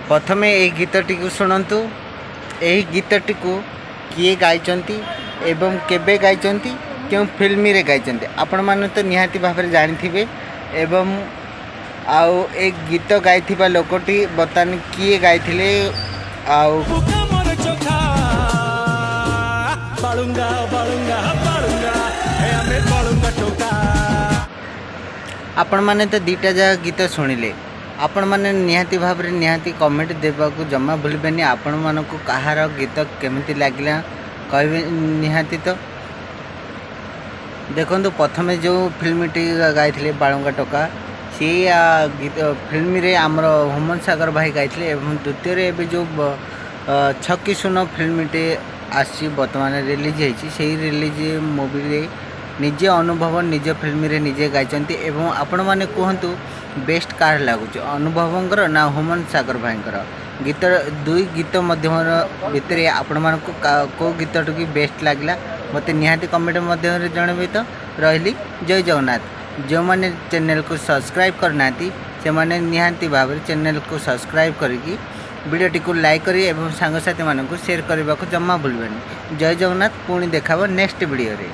प्रथमे यही गीतटी को शुणु। यही गीतटी को किए गाइचंती एवं केबे गाइचंती क्यों फिल्म रे गाइचंती आपण माने तो निहाती भाव में जानी एवं आउ एक गीत गाइथिबा लोकटी बतानी किए गाइथिले आउ आपण माने तो दीटा जगह गीत शुणिले आपण माने निहाती भाव में निहाती कमेंट देवा को जमा भूलबेनी आपण मानक कहार गीत केमिति लागला कहबे निहाती। तो देखो प्रथम जो फिल्मटी गाइथिले बालुंगा टोका सी गीत फिल्म रे आमर हुमन सागर भाई गाइथिले एवं द्वितीय एवं जो छक्की सुन फिल्मटे आसी बर्तमान रिलीज होती से रिलीज मूवी रे निजे अनुभव निज फिल्म रे निजे गाइचंती एवं आपण माने कहतु बेस्ट कार लगुच अनुभवंकर ना हुमन सागर भाईंकर गीत दुई गीत मध्यम भितर आपण मानक को गीत की बेस्ट लगला मते निहाती कमेंट मध्यम जनबे। तो रही जय जगन्नाथ। जो माने चैनल को सब्सक्राइब करना से माने निहाती भाव चैनल को सब्सक्राइब करी वीडियोटी को लाइक करी एवं सांगसाथी मानक शेयर करने को जमा भूलबेनी। जय जगन्नाथ। पुणी देखा नेक्स्ट वीडियो रे।